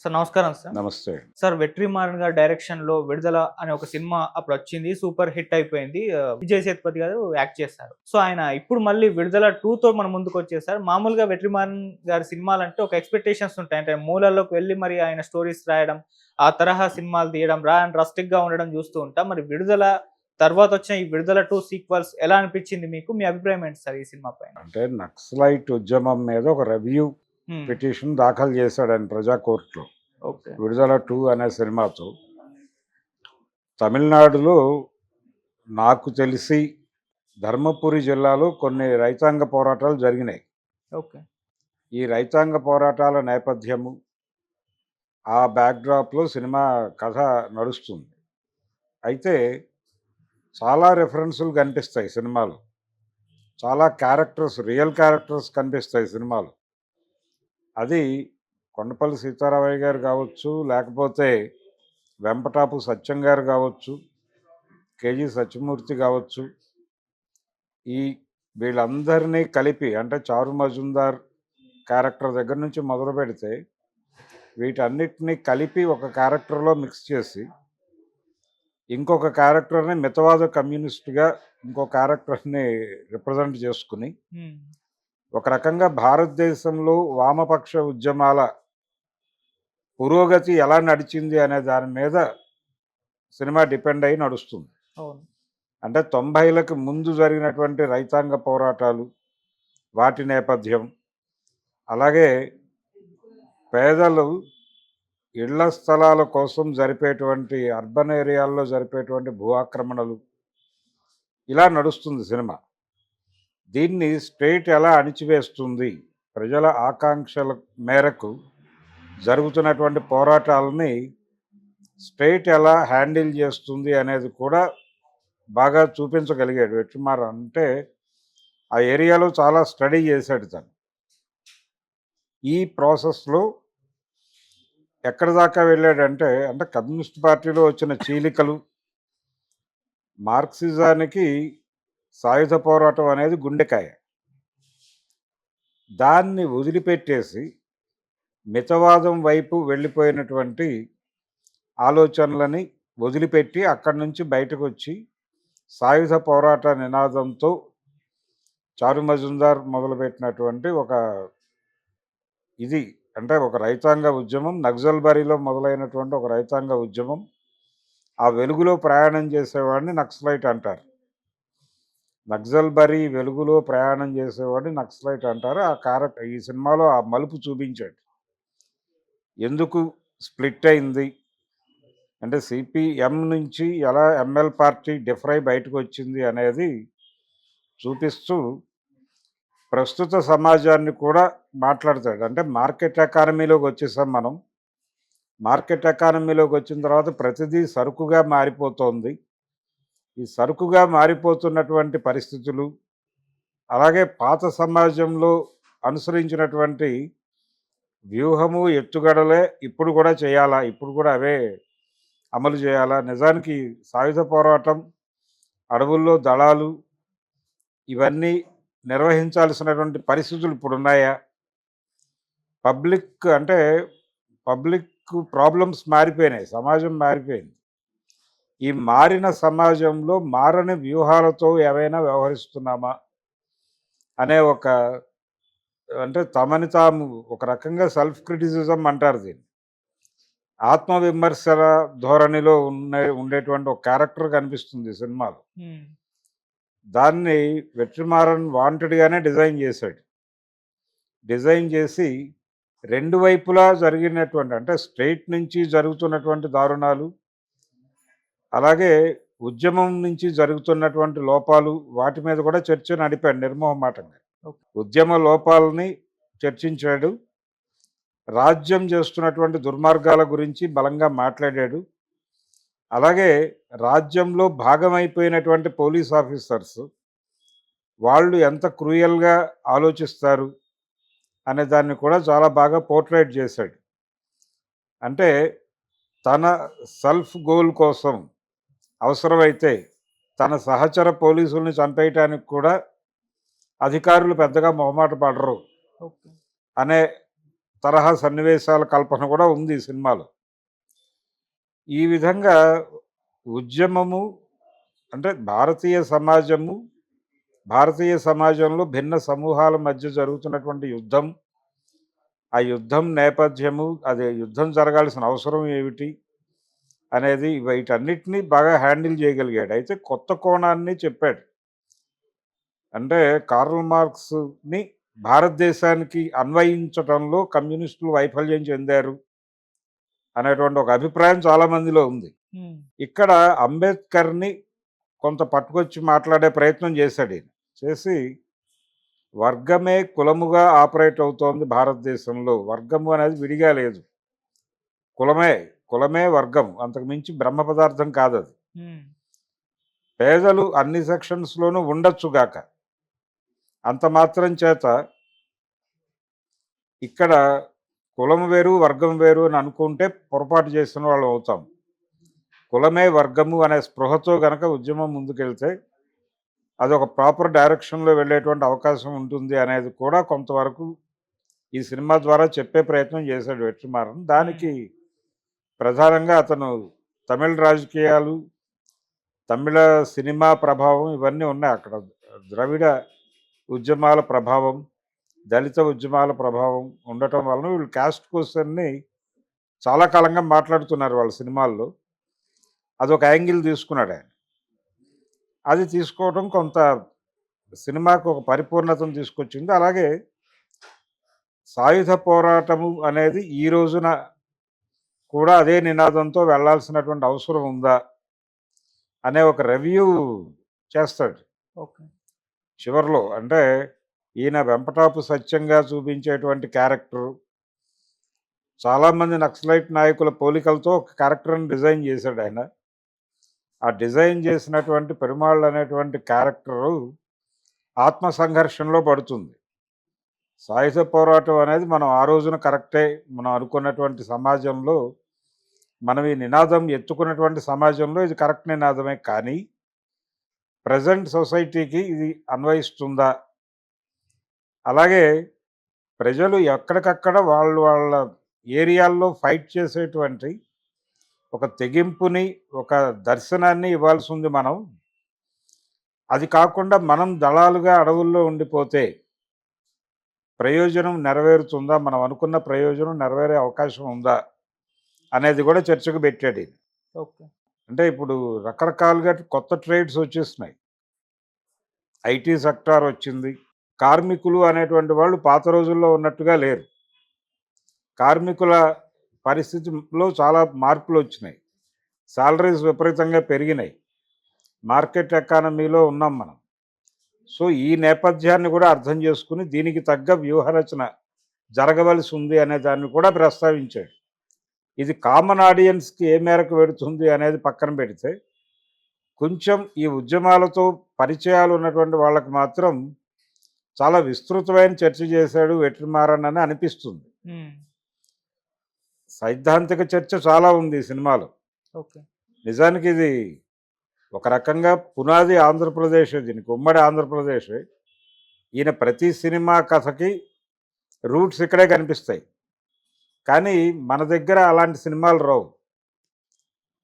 Sir నమస్కారం sir. నమస్తే. Sir 'Vetrimaaran' గారి డైరెక్షన్‌లో 'విడుదల' అనే ఒక సినిమా అప్పుడొచ్చింది. సూపర్ హిట్ అయిపోయింది. విజయ్ సేతుపతి గారు యాక్ట్ చేశారు. సో, ఆయన ఇప్పుడు మళ్ళీ 'విడుదల 2'తో మన ముందుకొచ్చేసారు. మామూలుగా 'వెట్రిమారన్' గారి సినిమాలంటే ఒక ఎక్స్‌పెక్టేషన్స్ ఉంటాయి. అంటే మూలాల్లోకి వెళ్లి మరి ఆయన స్టోరీస్ రాయడం, ఆ తరహా సినిమాలు తీయడం, రస్టిక్‌గా ఉండడం చూస్తూ ఉంటాం. మరి 'విడుదల' తర్వాతొచ్చిన ఈ 'విడుదల 2' సీక్వెల్స్ ఎలా అనిపించింది మీకు? మీ అభిప్రాయం ఏంటి సార్ ఈ సినిమా పైన? అంటే నక్సలైట్ ఉద్యమం మీద ఒక రివ్యూ హ్మ్. పిటిషన్ దాఖలు చేశాడు ఆయన ప్రజా కోర్టులో. ఓకే. 'విడుదల 2' అనే సినిమాతో తమిళనాడులో నాకు తెలిసి ధర్మపురి జిల్లాలో కొన్ని రైతాంగ పోరాటాలు జరిగినాయి. ఓకే. ఈ రైతాంగ పోరాటాల నేపథ్యము, ఆ బ్యాక్‌డ్రాప్‌లో సినిమా కథ నడుస్తుంది. అయితే చాలా రెఫరెన్సులు కనిపిస్తాయి సినిమాలో. చాలా క్యారెక్టర్స్, రియల్ క్యారెక్టర్స్ కనిపిస్తాయి సినిమాలో. అది కొండపల్లి సీతారామయ్య గారు కావచ్చు, లేకపోతే వెంపటాపు సత్యం గారు కావచ్చు, కేజీ సత్యమూర్తి కావచ్చు. ఈ వీళ్ళందరినీ కలిపి అంటే చారు మజుందార్ క్యారెక్టర్ దగ్గర నుంచి మొదలు పెడితే వీటన్నిటినీ కలిపి ఒక క్యారెక్టర్లో మిక్స్ చేసి ఇంకొక క్యారెక్టర్ని మితవాద కమ్యూనిస్ట్గా ఇంకో క్యారెక్టర్ని రిప్రజెంట్ చేసుకుని హ్మ్. ఒక రకంగా భారతదేశంలో వామపక్ష ఉద్యమాల పురోగతి ఎలా నడిచింది అనే దాని మీద సినిమా డిపెండ్ అయి నడుస్తుంది. అవును. అంటే 90లకు ముందు జరిగినటువంటి రైతాంగ పోరాటాలు, వాటి నేపథ్యం, అలాగే పేదలు ఇళ్ల స్థలాల కోసం జరిపేటువంటి అర్బన్ ఏరియాల్లో జరిపేటువంటి భూ ఆక్రమణలు, ఇలా నడుస్తుంది సినిమా. దీన్ని స్టేట్ ఎలా అణిచివేస్తుంది, ప్రజల ఆకాంక్షల మేరకు జరుగుతున్నటువంటి పోరాటాలని స్టేట్ ఎలా హ్యాండిల్ చేస్తుంది అనేది కూడా బాగా చూపించగలిగాడు వెట్రిమారన్. అంటే ఆ ఏరియాలో చాలా స్టడీ చేశాడు తను. ఈ ప్రాసెస్లో ఎక్కడి దాకా వెళ్ళాడంటే, అంటే కమ్యూనిస్ట్ పార్టీలో వచ్చిన చీలికలు, మార్క్సిజానికి సాయుధ పోరాటం అనేది గుండెకాయ. దాన్ని వదిలిపెట్టేసి మితవాదం వైపు వెళ్ళిపోయినటువంటి ఆలోచనలని వదిలిపెట్టి అక్కడి నుంచి బయటకు వచ్చి సాయుధ పోరాట నినాదంతో చారు మజుందార్ మొదలుపెట్టినటువంటి ఒక ఇది అంటే ఒక రైతాంగ ఉద్యమం, నక్సల్బరీలో మొదలైనటువంటి ఒక రైతాంగ ఉద్యమం. ఆ వెలుగులో ప్రయాణం చేసేవాడిని నక్సలైట్ అంటారు. నక్సల్బరీ వెలుగులో ప్రయాణం చేసేవాడిని నక్సలైట్ అంటారు. ఆ క్యారెక్టర్ ఈ సినిమాలో ఆ మలుపు చూపించాడు. ఎందుకు స్ప్లిట్ అయింది అంటే సిపిఎం నుంచి ఎలా ఎంఎల్ పార్టీ డిఫరై బయటకు వచ్చింది అనేది చూపిస్తూ ప్రస్తుత సమాజాన్ని కూడా మాట్లాడతాడు. అంటే మార్కెట్ ఎకానమీలోకి వచ్చేసాం మనం. మార్కెట్ ఎకానమీలోకి వచ్చిన తర్వాత ప్రతిదీ సరుకుగా మారిపోతోంది. ఈ సరుకుగా మారిపోతున్నటువంటి పరిస్థితులు, అలాగే పాత సమాజంలో అనుసరించినటువంటి వ్యూహము, ఎత్తుగడలే ఇప్పుడు కూడా చేయాలా, ఇప్పుడు కూడా అవే అమలు చేయాలా? నిజానికి సాయుధ పోరాటం, అడవుల్లో దళాలు ఇవన్నీ నిర్వహించాల్సినటువంటి పరిస్థితులు ఇప్పుడున్నాయా? పబ్లిక్ ప్రాబ్లమ్స్ మారిపోయినాయి, సమాజం మారిపోయింది. ఈ మారిన సమాజంలో మారని వ్యూహాలతో ఏవైనా వ్యవహరిస్తున్నామా అనే ఒక అంటే తమని తాము ఒక రకంగా సెల్ఫ్ క్రిటిసిజం అంటారు దీన్ని. ఆత్మవిమర్శల ధోరణిలో ఉండేటువంటి ఒక క్యారెక్టర్ కనిపిస్తుంది సినిమాలో. హ్మ్. దాన్ని వెట్రిమారన్ వాంటెడ్గానే డిజైన్ చేశాడు. డిజైన్ చేసి రెండు వైపులా జరిగినటువంటి అంటే స్టేట్ నుంచి జరుగుతున్నటువంటి దారుణాలు, అలాగే ఉద్యమం నుంచి జరుగుతున్నటువంటి లోపాలు, వాటి మీద కూడా చర్చ నడిపాడు నిర్మోహమాటంగా. ఓకే. ఉద్యమ లోపాలని చర్చించాడు. రాజ్యం చేస్తున్నటువంటి దుర్మార్గాల గురించి బలంగా మాట్లాడాడు. అలాగే రాజ్యంలో భాగమైపోయినటువంటి పోలీస్ ఆఫీసర్స్ వాళ్ళు ఎంత క్రూయల్గా ఆలోచిస్తారు అనే దాన్ని కూడా చాలా బాగా పోర్ట్రేట్ చేశాడు. అంటే తన సెల్ఫ్ గోల్ కోసం అవసరమైతే తన సహచర పోలీసుల్ని చంపేయటానికి కూడా అధికారులు పెద్దగా మొహమాట పడరు ఓకే. అనే తరహా సన్నివేశాల కల్పన కూడా ఉంది ఈ సినిమాలో. ఈ విధంగా ఉద్యమము అంటే భారతీయ సమాజంలో భిన్న సమూహాల మధ్య జరుగుతున్నటువంటి యుద్ధం, ఆ యుద్ధం నేపథ్యము, అది యుద్ధం జరగాల్సిన అవసరం ఏమిటి అనేది వీటన్నిటిని బాగా హ్యాండిల్ చేయగలిగాడు. అయితే కొత్త కోణాన్ని చెప్పాడు. అంటే కార్ల్ మార్క్స్‌ని భారతదేశానికి అన్వయించటంలో కమ్యూనిస్టులు వైఫల్యం చెందారు అనేటువంటి ఒక అభిప్రాయం చాలా మందిలో ఉంది. ఇక్కడ అంబేద్కర్‌ని కొంత పట్టుకొచ్చి మాట్లాడే ప్రయత్నం చేశాడు ఈయన. చేసి వర్గమే కులముగా ఆపరేట్ అవుతోంది భారతదేశంలో. వర్గము అనేది విడిగా లేదు. కులమే వర్గం. అంతకు మించి బ్రహ్మ పదార్థం కాదది. పేదలు అన్ని సెక్షన్స్‌లోనూ ఉండొచ్చుగాక. అంత మాత్రం చేత ఇక్కడ కులం వేరు, వర్గం వేరు అని అనుకుంటే పొరపాటు చేసిన వాళ్ళం అవుతాం. కులమే వర్గము అనే స్పృహతో గనక ఉద్యమం ముందుకెళ్తే అదొక ప్రాపర్ డైరెక్షన్‌లో వెళ్ళేటువంటి అవకాశం ఉంటుంది అనేది కూడా కొంతవరకు ఈ సినిమా ద్వారా చెప్పే ప్రయత్నం చేశాడు వెట్రిమారన్. దానికి ప్రధానంగా అతను తమిళ రాజకీయాలు, తమిళ సినిమా ప్రభావం ఇవన్నీ ఉన్నాయి అక్కడ. ద్రవిడ ఉద్యమాల ప్రభావం, దళిత ఉద్యమాల ప్రభావం ఉండటం వలన వీళ్ళు క్యాస్ట్ క్వశ్చన్ని చాలా కాలంగా మాట్లాడుతున్నారు వాళ్ళ సినిమాల్లో. అదొక యాంగిల్ తీసుకున్నాడు ఆయన. అది తీసుకోవడం కొంత సినిమాకు ఒక పరిపూర్ణతను తీసుకొచ్చింది. అలాగే సాయుధ పోరాటము అనేది ఈ రోజున కూడా అదే నినాదంతో వెళ్ళాల్సినటువంటి అవసరం ఉందా అనే ఒక రివ్యూ చేస్తాడు ఓకే. చివరిలో. అంటే ఈయన వెంపటాపు సత్యంగా చూపించేటువంటి క్యారెక్టరు చాలామంది నక్సలైట్ నాయకుల పోలికలతో ఒక క్యారెక్టర్ని డిజైన్ చేశాడు ఆయన. ఆ డిజైన్ చేసినటువంటి పెరుమాళ్ళు అనేటువంటి క్యారెక్టరు ఆత్మ సంఘర్షణలో పడుతుంది. సాయుధ పోరాటం అనేది మనం ఆ రోజున కరెక్టే మనం అనుకున్నటువంటి సమాజంలో, మనం ఈ నినాదం ఎత్తుకున్నటువంటి సమాజంలో ఇది కరెక్ట్ నినాదమే. కానీ ప్రజెంట్ సొసైటీకి ఇది అన్వయిస్తుందా? అలాగే ప్రజలు ఎక్కడికక్కడ వాళ్ళ ఏరియాల్లో ఫైట్ చేసేటువంటి ఒక తెగింపుని, ఒక దర్శనాన్ని ఇవ్వాల్సి ఉంది మనం. అది కాకుండా మనం దళాలుగా అడవుల్లో ఉండిపోతే ప్రయోజనం నెరవేరుతుందా? మనం అనుకున్న ప్రయోజనం నెరవేరే అవకాశం ఉందా? అనేది కూడా చర్చకు పెట్టాడు ఈయన. ఓకే. అంటే ఇప్పుడు రకరకాలుగా కొత్త ట్రేడ్స్ వచ్చేస్తున్నాయి. ఐటీ సెక్టార్ వచ్చింది. కార్మికులు అనేటువంటి వాళ్ళు పాత రోజుల్లో ఉన్నట్టుగా లేరు. కార్మికుల పరిస్థితిలో చాలా మార్పులు వచ్చినాయి. సాలరీస్ విపరీతంగా పెరిగినాయి. మార్కెట్ ఎకానమీలో ఉన్నాం మనం. సో ఈ నేపథ్యాన్ని కూడా అర్థం చేసుకుని దీనికి తగ్గ వ్యూహరచన జరగవలసి ఉంది అనే దాన్ని కూడా ప్రస్తావించాడు. ఇది కామన్ ఆడియన్స్కి ఏ మేరకు పెడుతుంది అనేది పక్కన పెడితే, కొంచెం ఈ ఉద్యమాలతో పరిచయాలు ఉన్నటువంటి వాళ్ళకి మాత్రం చాలా విస్తృతమైన చర్చ చేశాడు వెట్రిమారన్ అని అనిపిస్తుంది. సైద్ధాంతిక చర్చ చాలా ఉంది ఈ సినిమాలో. ఓకే. నిజానికి ఇది ఒక రకంగా పునాది ఆంధ్రప్రదేశ్, దీనికి ఉమ్మడి ఆంధ్రప్రదేశ్. ఈయన ప్రతి సినిమా కథకి రూట్స్ ఇక్కడే కనిపిస్తాయి. కానీ మన దగ్గర అలాంటి సినిమాలు రావు.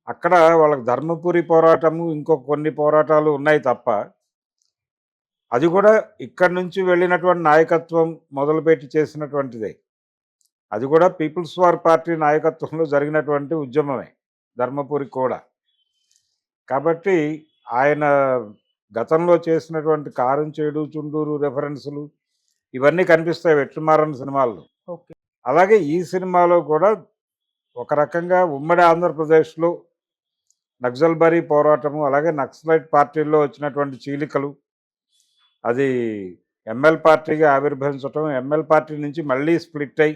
అక్కడ వాళ్ళకి ధర్మపురి పోరాటము, ఇంకో కొన్ని పోరాటాలు ఉన్నాయి తప్ప, అది కూడా ఇక్కడి నుంచి వెళ్ళినటువంటి నాయకత్వం మొదలుపెట్టి చేసినటువంటిదే. అది కూడా పీపుల్స్ వార్ పార్టీ నాయకత్వంలో జరిగినటువంటి ఉద్యమమే ధర్మపురి కూడా. కాబట్టి ఆయన గతంలో చేసినటువంటి కారంచేడు, చుండూరు రెఫరెన్సులు ఇవన్నీ కనిపిస్తాయి వెట్రిమారన్ సినిమాల్లో. ఓకే. అలాగే ఈ సినిమాలో కూడా ఒక రకంగా ఉమ్మడి ఆంధ్రప్రదేశ్లో నక్సల్బరీ పోరాటము, అలాగే నక్సలైట్ పార్టీల్లో వచ్చినటువంటి చీలికలు, అది ఎంఎల్ పార్టీగా ఆవిర్భవించటం, ఎంఎల్ పార్టీ నుంచి మళ్ళీ స్ప్లిట్ అయి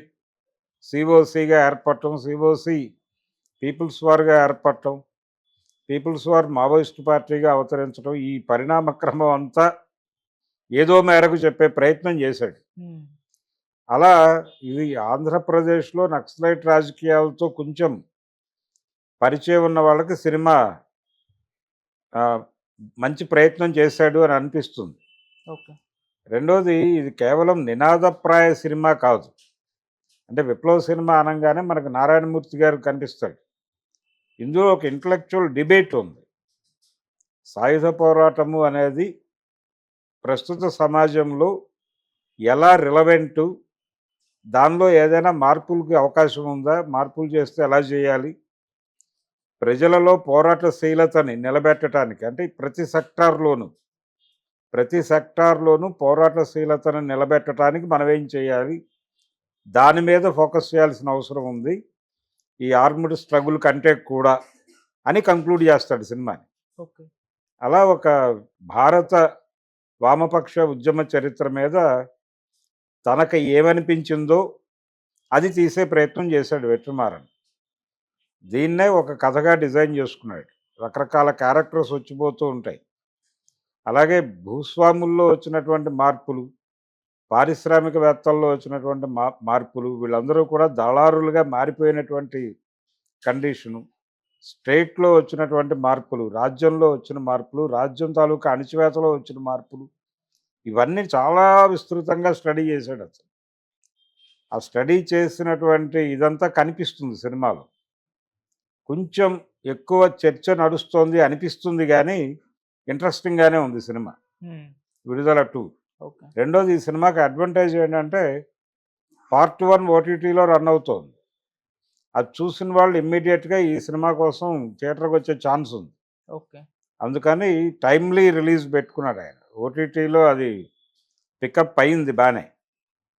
సిఓసిగా ఏర్పడటం, సిఓసి పీపుల్స్ వార్గా ఏర్పడటం, పీపుల్స్ వార్ మావోయిస్ట్ పార్టీగా అవతరించడం, ఈ పరిణామ క్రమం అంతా ఏదో మేరకు చెప్పే ప్రయత్నం చేశాడు. అలా ఇది ఆంధ్రప్రదేశ్లో నక్సలైట్ రాజకీయాలతో కొంచెం పరిచయం ఉన్న వాళ్ళకి సినిమా మంచి ప్రయత్నం చేశాడు అని అనిపిస్తుంది. ఓకే. రెండోది, ఇది కేవలం నినాదప్రాయ సినిమా కాదు. అంటే విప్లవ సినిమా అనగానే మనకు నారాయణమూర్తి గారు కనిపిస్తాడు. ఇందులో ఒక ఇంటలెక్చువల్ డిబేట్ ఉంది. సాయుధ పోరాటము అనేది ప్రస్తుత సమాజంలో ఎలా రిలవెంటు, దానిలో ఏదైనా మార్పులకి అవకాశం ఉందా, మార్పులు చేస్తే ఎలా చేయాలి, ప్రజలలో పోరాటశీలతని నిలబెట్టడానికి, అంటే ప్రతి సెక్టార్లోనూ పోరాటశీలతను నిలబెట్టడానికి మనం ఏం చేయాలి, దాని మీద ఫోకస్ చేయాల్సిన అవసరం ఉంది ఈ ఆర్మ్డ్ స్ట్రగుల్ కంటే కూడా అని కంక్లూడ్ చేస్తాడు సినిమాని. ఓకే. అలా ఒక భారత వామపక్ష ఉద్యమ చరిత్ర మీద తనకు ఏమనిపించిందో అది తీసే ప్రయత్నం చేశాడు వెట్రిమారన్. దీన్నే ఒక కథగా డిజైన్ చేసుకున్నాడు. రకరకాల క్యారెక్టర్స్ వచ్చిపోతూ ఉంటాయి. అలాగే భూస్వాముల్లో వచ్చినటువంటి మార్పులు, పారిశ్రామికవేత్తల్లో వచ్చినటువంటి మార్పులు, వీళ్ళందరూ కూడా దళారులుగా మారిపోయినటువంటి కండిషను, స్టేట్లో వచ్చినటువంటి మార్పులు, రాజ్యంలో వచ్చిన మార్పులు, రాజ్యం తాలూకా అణిచివేతలో వచ్చిన మార్పులు, ఇవన్నీ చాలా విస్తృతంగా స్టడీ చేశాడు అతను. ఆ స్టడీ చేసినటువంటి ఇదంతా కనిపిస్తుంది సినిమాలో. కొంచెం ఎక్కువ చర్చ నడుస్తోంది అనిపిస్తుంది కానీ ఇంట్రెస్టింగ్గానే ఉంది సినిమా విడుదల 2. ఓకే. రెండోది, ఈ సినిమాకి అడ్వాంటేజ్ ఏంటంటే పార్ట్ 1 ఓటీటీలో రన్ అవుతోంది. అది చూసిన వాళ్ళు ఇమ్మీడియట్గా ఈ సినిమా కోసం థియేటర్కి వచ్చే ఛాన్స్ ఉంది. ఓకే. అందుకని టైమ్లీ రిలీజ్ పెట్టుకున్నాడు ఆయన. ఓటీటీలో అది పికప్ అయింది బాగానే.